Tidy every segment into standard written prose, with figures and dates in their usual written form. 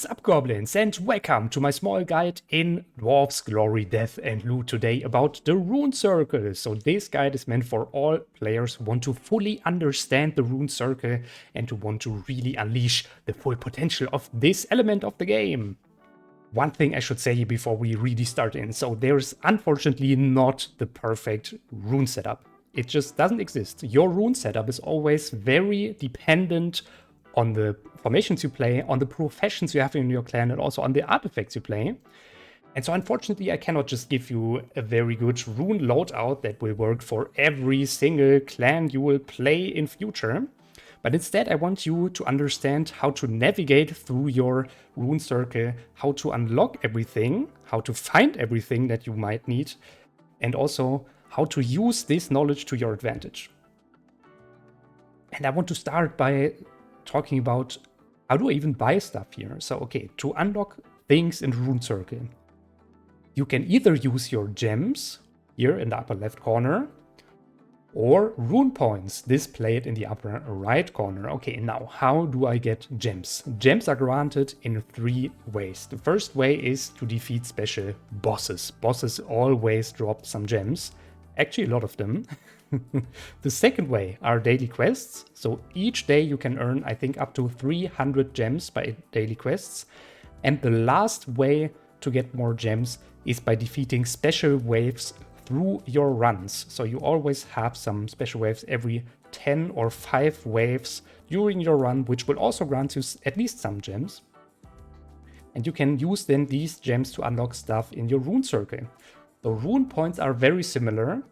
What's up, goblins, and welcome to my small guide in Dwarves, Glory, Death, and Loot today about the Rune Circle. So this guide is meant for all players who want to fully understand the Rune Circle and who want to really unleash the full potential of this element of the game. One thing I should say before we really start in, so there's unfortunately not the perfect rune setup. It just doesn't exist. Your rune setup is always very dependent on the formations you play, on the professions you have in your clan, and also on the artifacts you play. And so unfortunately I cannot just give you a very good rune loadout that will work for every single clan you will play in future. But instead I want you to understand how to navigate through your rune circle, how to unlock everything, how to find everything that you might need, and also how to use this knowledge to your advantage. And I want to start by talking about how do I even buy stuff here. So okay, to unlock things in Rune Circle, you can either use your gems here in the upper left corner or rune points displayed in the upper right corner. Okay, now how do I get gems? Gems are granted in three ways. The first way is to defeat special bosses. Bosses always drop some gems, actually a lot of them. The second way are daily quests. So each day you can earn, I think, up to 300 gems by daily quests. And the last way to get more gems is by defeating special waves through your runs. So you always have some special waves every 10 or 5 waves during your run, which will also grant you at least some gems. And you can use then these gems to unlock stuff in your rune circle. The rune points are very similar.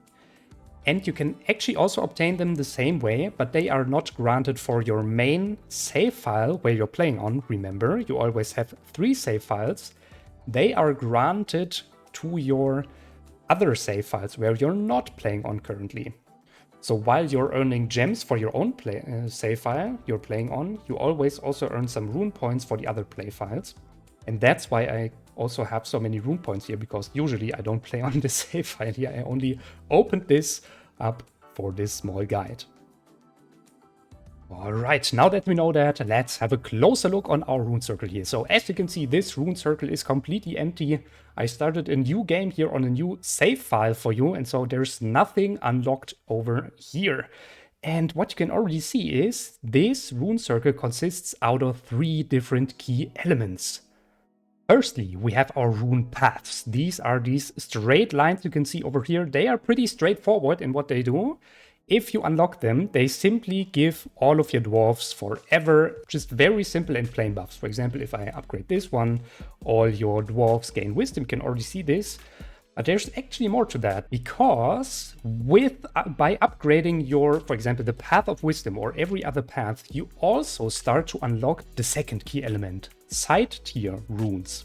And you can actually also obtain them the same way, but they are not granted for your main save file where you're playing on. Remember, you always have 3 save files. They are granted to your other save files where you're not playing on currently. So while you're earning gems for your own save file you're playing on, you always also earn some rune points for the other play files. And that's why I also have so many rune points here, because usually I don't play on this save file here. I only opened this up for this small guide. Alright, now that we know that, let's have a closer look on our rune circle here. So as you can see, this rune circle is completely empty. I started a new game here on a new save file for you, and so there's nothing unlocked over here. And what you can already see is this rune circle consists out of 3 different key elements. Firstly, we have our rune paths. These are these straight lines you can see over here. They are pretty straightforward in what they do. If you unlock them, they simply give all of your dwarves forever just very simple and plain buffs. For example, if I upgrade this one, all your dwarves gain wisdom. You can already see this. But there's actually more to that, because by upgrading your, for example, the Path of Wisdom or every other path, you also start to unlock the second key element, side tier runes.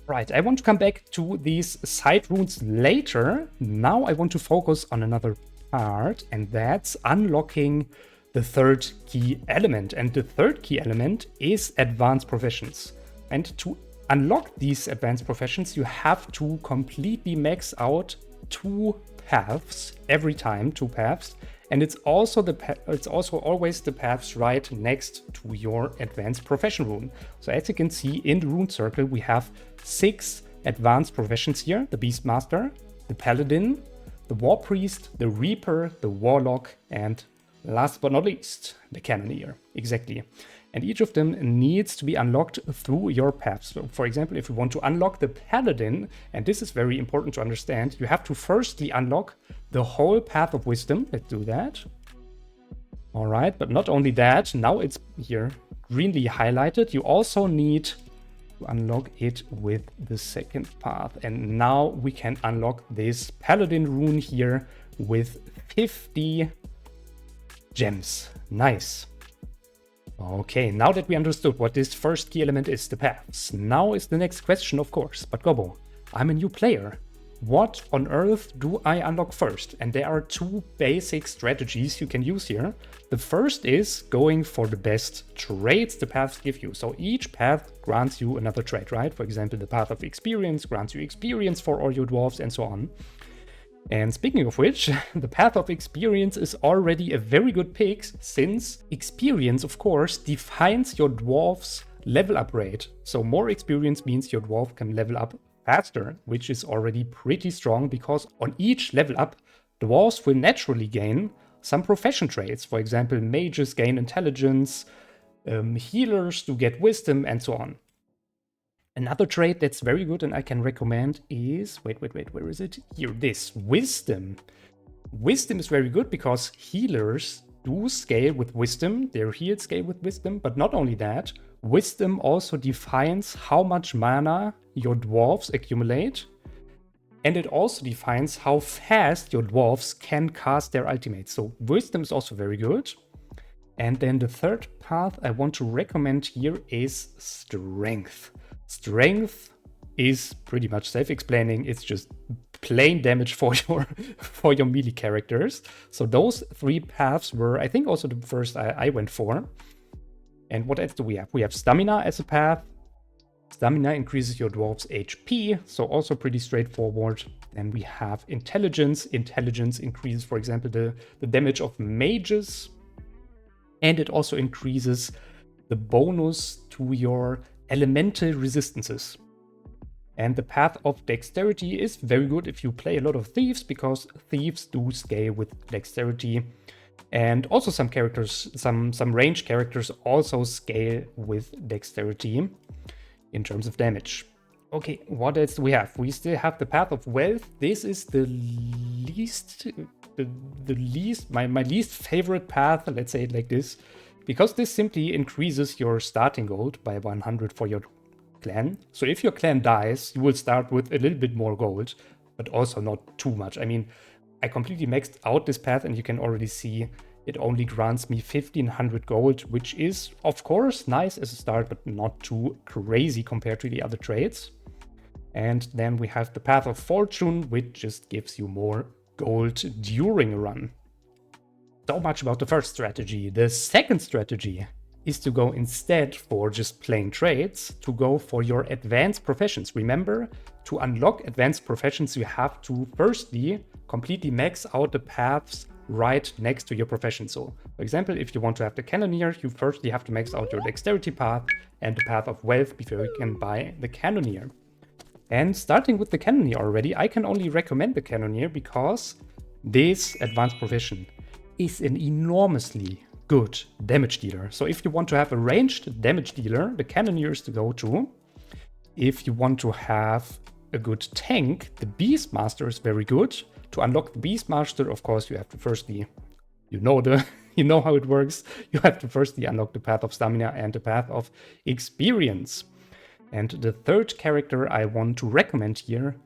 Right, I want to come back to these side runes later. Now I want to focus on another part, and that's unlocking the third key element. And the third key element is advanced professions. And to unlock these advanced professions, you have to completely max out 2 paths every time, 2 paths, and it's also always the paths right next to your advanced profession rune. So as you can see in the rune circle, we have 6 advanced professions here: the Beastmaster, the Paladin, the War Priest, the Reaper, the Warlock, and last but not least, the Cannoneer. Exactly. And each of them needs to be unlocked through your paths. So for example, if you want to unlock the Paladin, and this is very important to understand, you have to firstly unlock the whole Path of Wisdom. Let's do that. All right, but not only that, now it's here greenly highlighted. You also need to unlock it with the second path. And now we can unlock this Paladin rune here with 50 gems. Nice. Okay, now that we understood what this first key element is, the paths, now is the next question, of course. But Gobbo, I'm a new player. What on earth do I unlock first? And there are 2 basic strategies you can use here. The first is going for the best traits the paths give you. So each path grants you another trait, right? For example, the Path of Experience grants you experience for all your dwarves and so on. And speaking of which, the Path of Experience is already a very good pick, since experience, of course, defines your dwarf's level up rate. So more experience means your dwarf can level up faster, which is already pretty strong because on each level up, dwarves will naturally gain some profession traits. For example, mages gain intelligence, healers to get wisdom, and so on. Another trait that's very good and I can recommend is, wait, where is it? Here, this, wisdom. Wisdom is very good because healers do scale with wisdom, their heals scale with wisdom, but not only that, wisdom also defines how much mana your dwarves accumulate, and it also defines how fast your dwarves can cast their ultimates. So wisdom is also very good. And then the third path I want to recommend here is strength. Strength is pretty much self-explaining. It's just plain damage for your melee characters. So those three paths were, I think, also the first I went for. And what else do we have? We have stamina as a path. Stamina increases your dwarf's HP, so also pretty straightforward. Then we have intelligence. Intelligence increases, for example, the damage of mages. And it also increases the bonus to your elemental resistances. And the path of dexterity is very good if you play a lot of thieves, because thieves do scale with dexterity. And also some characters, some range characters also scale with dexterity in terms of damage. Okay, what else do we have? We still have the path of wealth. This is the least, my least favorite path, let's say it like this, because this simply increases your starting gold by 100 for your clan. So if your clan dies, you will start with a little bit more gold, but also not too much. I mean, I completely maxed out this path and you can already see it only grants me 1500 gold, which is, of course, nice as a start, but not too crazy compared to the other trades. And then we have the path of fortune, which just gives you more gold during a run. So much about the first strategy. The second strategy is to go instead for just plain trades, to go for your advanced professions. Remember, to unlock advanced professions, you have to firstly completely max out the paths right next to your profession. So, for example, if you want to have the cannoneer, you firstly have to max out your dexterity path and the path of wealth before you can buy the cannoneer. And starting with the cannoneer already, I can only recommend the cannoneer because this advanced profession is an enormously good damage dealer. So if you want to have a ranged damage dealer, the cannoneer is to go to. If you want to have a good tank, the Beastmaster is very good. To unlock the Beastmaster, of course, you have to firstly, you know how it works. You have to firstly unlock the path of stamina and the path of experience. And the third character I want to recommend here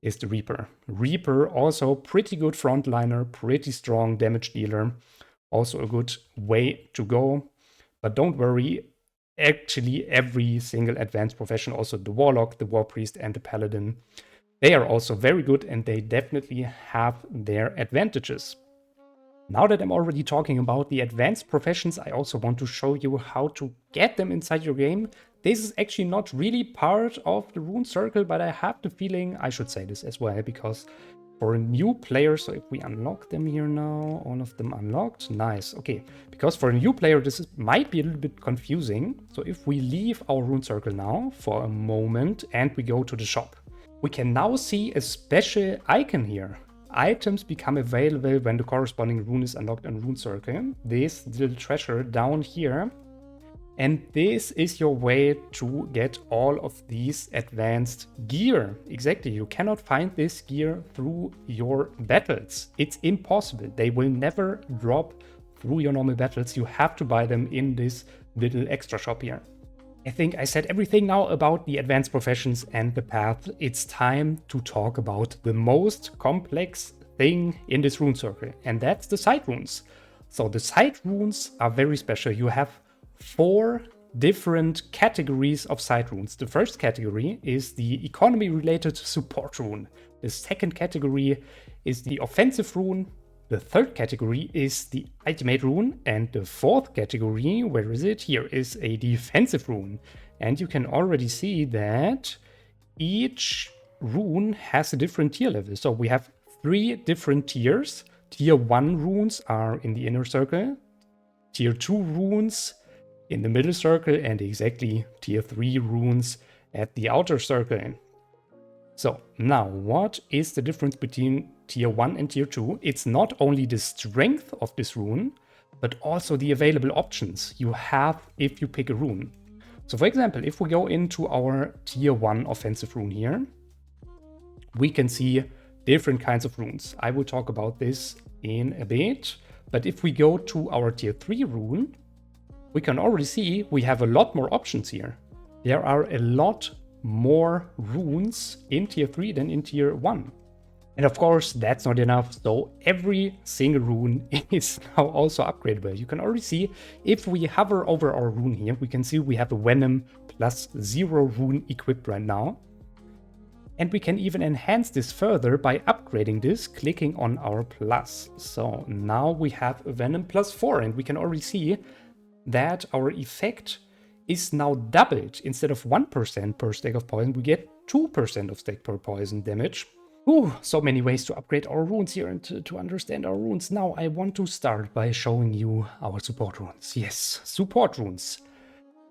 is the Reaper. Reaper, also pretty good frontliner, pretty strong damage dealer. Also a good way to go. But don't worry, actually every single advanced profession, also the Warlock, the War Priest, and the Paladin, they are also very good and they definitely have their advantages. Now that I'm already talking about the advanced professions, I also want to show you how to get them inside your game. This is actually not really part of the Rune Circle, but I have the feeling I should say this as well, because for a new player, so if we unlock them here now, all of them unlocked, nice, okay. Because for a new player, might be a little bit confusing. So if we leave our Rune Circle now for a moment and we go to the shop, we can now see a special icon here. Items become available when the corresponding rune is unlocked on Rune Circle. This little treasure down here. And this is your way to get all of these advanced gear. Exactly, you cannot find this gear through your battles. It's impossible. They will never drop through your normal battles. You have to buy them in this little extra shop here. I think I said everything now about the advanced professions and the path. It's time to talk about the most complex thing in this rune circle, and that's the side runes. So the side runes are very special. You have 4 different categories of side runes. The first category is the economy-related support rune. The second category is the offensive rune. The third category is the ultimate rune, and the fourth category, where is it? Here is a defensive rune. And you can already see that each rune has a different tier level. So we have 3 different tiers. Tier 1 runes are in the inner circle. Tier 2 runes in the middle circle and exactly tier 3 runes at the outer circle. So now, what is the difference between tier 1 and tier 2? It's not only the strength of this rune, but also the available options you have if you pick a rune. So for example, if we go into our tier 1 offensive rune here, we can see different kinds of runes. I will talk about this in a bit, but if we go to our tier 3 rune, we can already see we have a lot more options here. There are a lot more runes in tier 3 than in tier 1. And of course, that's not enough, so every single rune is now also upgradable. You can already see, if we hover over our rune here, we can see we have a Venom +0 rune equipped right now. And we can even enhance this further by upgrading this, clicking on our plus. So now we have a Venom +4, and we can already see that our effect is now doubled. Instead of 1% per stack of poison, we get 2% of stack per poison damage. Ooh, so many ways to upgrade our runes here and to understand our runes. Now I want to start by showing you our support runes. Yes, support runes.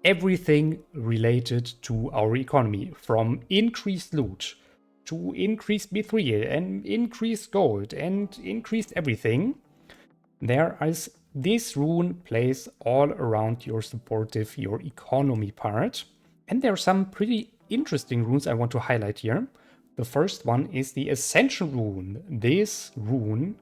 Everything related to our economy, from increased loot to increased mithril and increased gold and increased everything. This rune plays all around your supportive, your economy part. And there are some pretty interesting runes I want to highlight here. The first one is the Ascension rune. This rune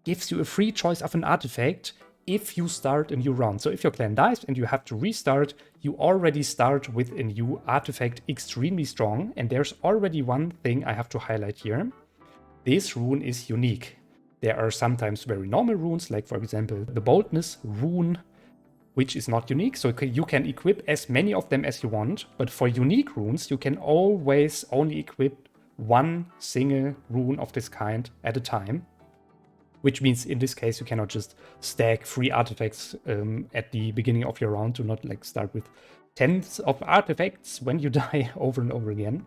gives you a free choice of an artifact if you start a new round. So if your clan dies and you have to restart, you already start with a new artifact extremely strong. And there's already one thing I have to highlight here. This rune is unique. There are sometimes very normal runes, like for example the Boldness rune, which is not unique, so you can equip as many of them as you want. But for unique runes, you can always only equip one single rune of this kind at a time. Which means in this case, you cannot just stack 3 artifacts at the beginning of your round. Do not like start with tens of artifacts when you die over and over again.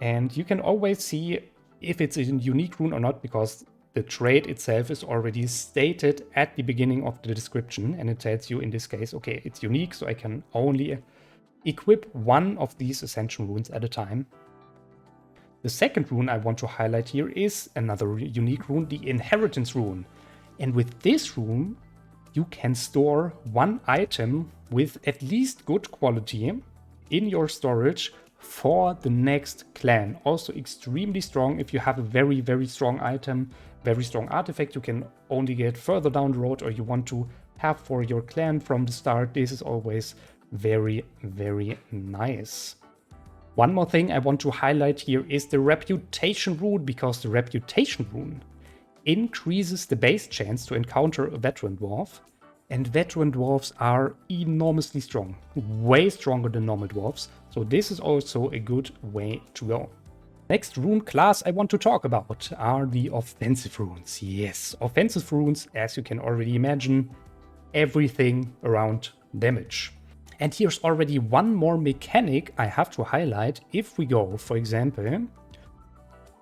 And you can always see if it's a unique rune or not, because the trait itself is already stated at the beginning of the description, and it tells you in this case, okay, it's unique, so I can only equip one of these Ascension runes at a time. The second rune I want to highlight here is another unique rune, the Inheritance rune. And with this rune, you can store one item with at least good quality in your storage for the next clan. Also extremely strong if you have a very, very strong item, very strong artifact you can only get further down the road, or you want to have for your clan from the start. This is always very, very nice. One more thing I want to highlight here is the Reputation rune, because the Reputation rune increases the base chance to encounter a veteran dwarf. And veteran dwarves are enormously strong, way stronger than normal dwarves. So this is also a good way to go. Next rune class I want to talk about are the offensive runes. Yes, offensive runes, as you can already imagine, everything around damage. And here's already one more mechanic I have to highlight. If we go, for example,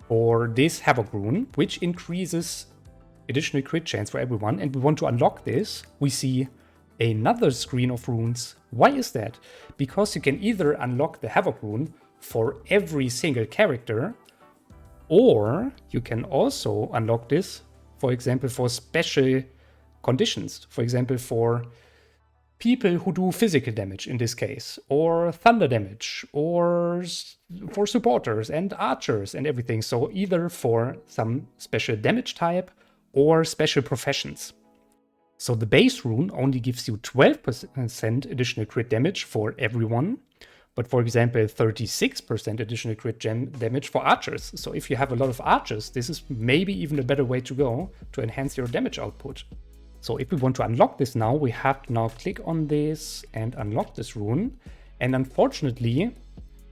for this Havoc rune, which increases additional crit chance for everyone, and we want to unlock this, we see another screen of runes. Why is that? Because you can either unlock the Havoc rune for every single character, or you can also unlock this, for example, for special conditions. For example, for people who do physical damage in this case, or thunder damage, or for supporters and archers and everything. So either for some special damage type or special professions. So the base rune only gives you 12% additional crit damage for everyone, but for example 36% additional crit damage for archers. So if you have a lot of archers, this is maybe even a better way to go to enhance your damage output. So if we want to unlock this now, we have to now click on this and unlock this rune. And unfortunately,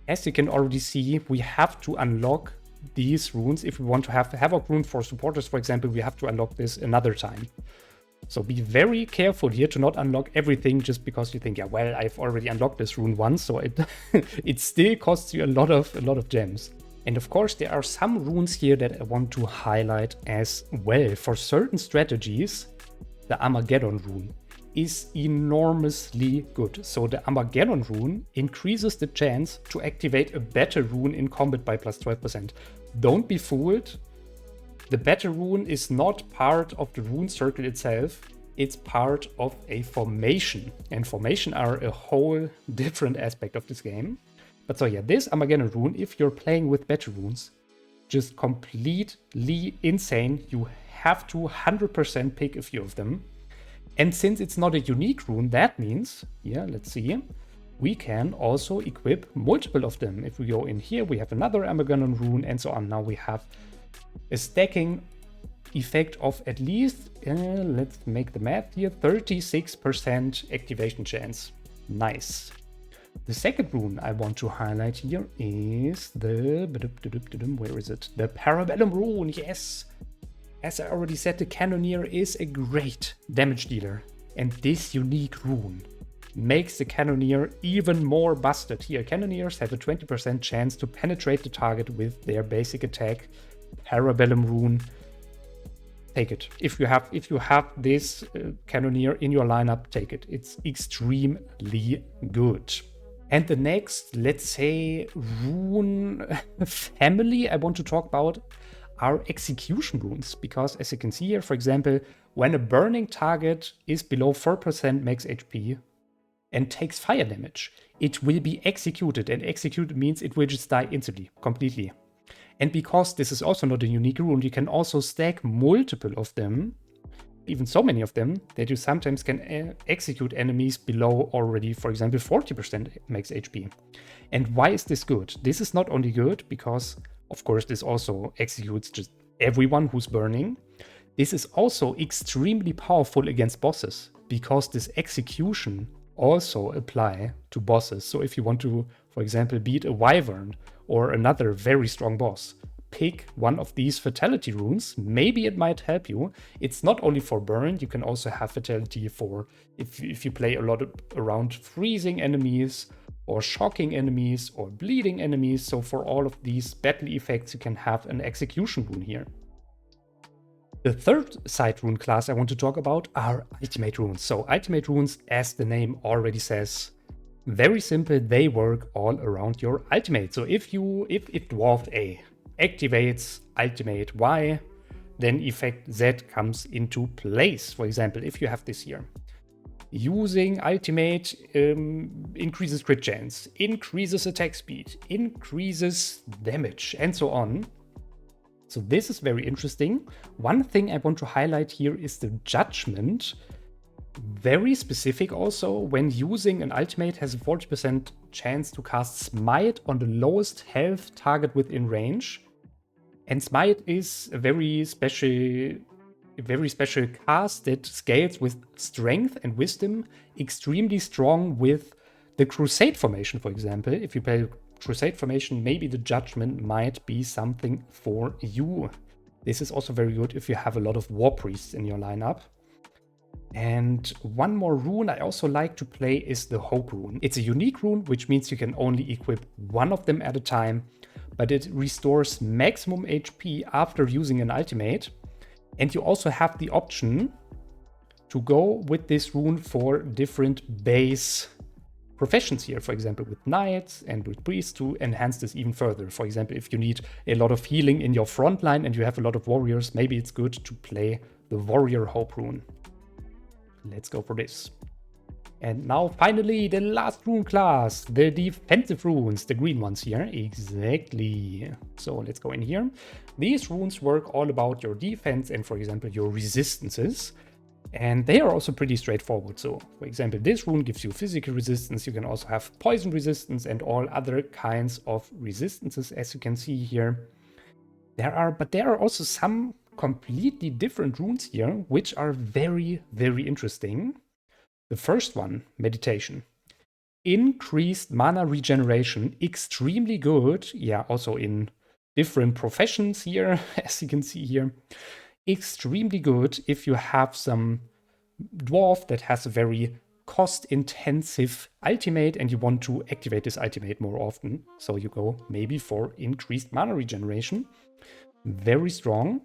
as you can already see, we have to unlock these runes. If we want to have the Havoc rune for supporters, for example, we have to unlock this another time. So be very careful here to not unlock everything just because you think, yeah, well, I've already unlocked this rune once, so it still costs you a lot of gems. And of course, there are some runes here that I want to highlight as well. For certain strategies, the Armageddon rune. is enormously good. So the Armageddon rune increases the chance to activate a battle rune in combat by plus 12%. Don't be fooled. The battle rune is not part of the rune circle itself. It's part of a formation. And formation are a whole different aspect of this game. But so yeah, this Armageddon rune, if you're playing with battle runes, just completely insane. You have to 100% pick a few of them. And since it's not a unique rune, that means, yeah, let's see, we can also equip multiple of them. If we go in here, we have another Armageddon rune and so on. Now we have a stacking effect of at least, let's make the math here, 36% activation chance. Nice. The second rune I want to highlight here is the, where is it? The Parabellum rune, yes. As I already said, the Cannoneer is a great damage dealer, and this unique rune makes the Cannoneer even more busted. Here, Cannoneers have a 20% chance to penetrate the target with their basic attack. Parabellum rune, take it. If you have this Cannoneer in your lineup, take it. It's extremely good. And the next, let's say, rune family I want to talk about are execution runes, because as you can see here, for example, when a burning target is below 4% max HP and takes fire damage, it will be executed, and executed means it will just die instantly, completely. And because this is also not a unique rune, you can also stack multiple of them, even so many of them, that you sometimes can execute enemies below already, for example, 40% max HP. And why is this good? This is not only good because, of course, this also executes just everyone who's burning. This is also extremely powerful against bosses, because this execution also apply to bosses. So if you want to, for example, beat a wyvern or another very strong boss, pick one of these fatality runes. Maybe it might help you. It's not only for burn, you can also have fatality for if you play a lot around freezing enemies or shocking enemies or bleeding enemies. So for all of these battle effects, you can have an execution rune here. The third side rune class I want to talk about are ultimate runes. So ultimate runes, as the name already says, very simple, they work all around your ultimate. So if Dwarf A activates ultimate Y, then effect Z comes into place. For example, if you have this here, using ultimate increases crit chance, increases attack speed, increases damage, and so on. So this is very interesting. One thing I want to highlight here is the judgment. Very specific also, when using an ultimate, has a 40% chance to cast Smite on the lowest health target within range. And Smite is a very special cast that scales with strength and wisdom, extremely strong with the Crusade formation, for example. If you play Crusade formation, maybe the judgment might be something for you. This is also very good if you have a lot of war priests in your lineup. And one more rune I also like to play is the Hope rune. It's a unique rune, which means you can only equip one of them at a time, but it restores maximum HP after using an ultimate. And you also have the option to go with this rune for different base professions here, for example, with knights and with priests, to enhance this even further. For example, if you need a lot of healing in your front line and you have a lot of warriors, maybe it's good to play the Warrior Hope rune. Let's go for this. And now finally the last rune class, the defensive runes, the green ones here. Exactly. So let's go in here. These runes work all about your defense and, for example, your resistances. And they are also pretty straightforward. So, for example, this rune gives you physical resistance. You can also have poison resistance and all other kinds of resistances, as you can see here. There are also some completely different runes here, which are very, very interesting. The first one, meditation. Increased mana regeneration, extremely good. Yeah, also in different professions here, as you can see here. Extremely good if you have some dwarf that has a very cost-intensive ultimate and you want to activate this ultimate more often. So you go maybe for increased mana regeneration. Very strong.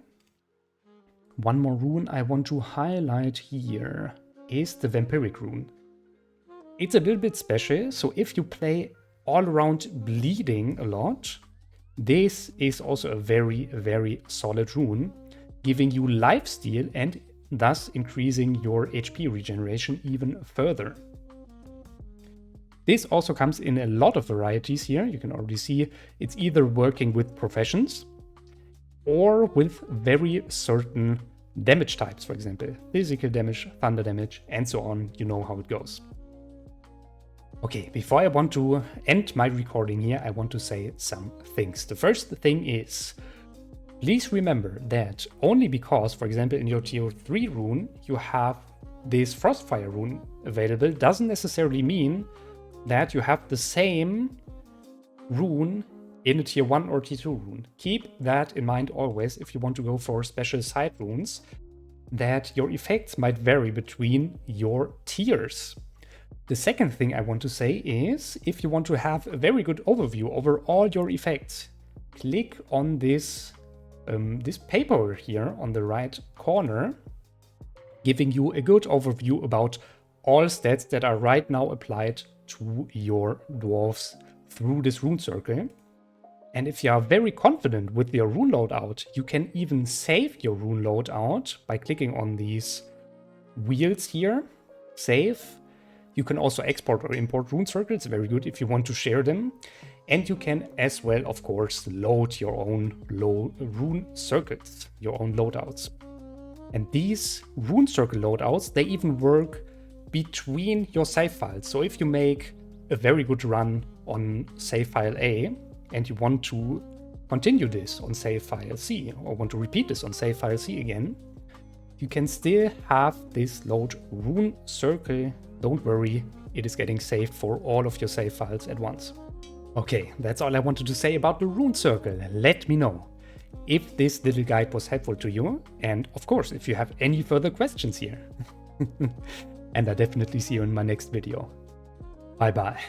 One more rune I want to highlight here. is the Vampiric Rune. It's a little bit special, so if you play all around bleeding a lot, this is also a very, very solid rune, giving you lifesteal and thus increasing your HP regeneration even further. This also comes in a lot of varieties here. You can already see it's either working with professions or with very certain damage types, for example, physical damage, thunder damage, and so on. You know how it goes. Okay, before I want to end my recording here, I want to say some things. The first thing is, please remember that only because, for example, in your tier 3 rune, you have this Frostfire rune available, doesn't necessarily mean that you have the same rune in a tier 1 or tier 2 rune. Keep that in mind always if you want to go for special side runes, that your effects might vary between your tiers. The second thing I want to say is, if you want to have a very good overview over all your effects, click on this paper here on the right corner, giving you a good overview about all stats that are right now applied to your dwarves through this rune circle. And if you are very confident with your rune loadout, you can even save your rune loadout by clicking on these wheels here, save. You can also export or import rune circles, very good if you want to share them. And you can as well, of course, load your own rune circles, your own loadouts. And these rune circle loadouts, they even work between your save files. So if you make a very good run on save file A and you want to continue this on save file C, or want to repeat this on save file C again, you can still have this load rune circle. Don't worry, it is getting saved for all of your save files at once. Okay, that's all I wanted to say about the rune circle. Let me know if this little guide was helpful to you, and of course, if you have any further questions here. And I definitely see you in my next video. Bye bye.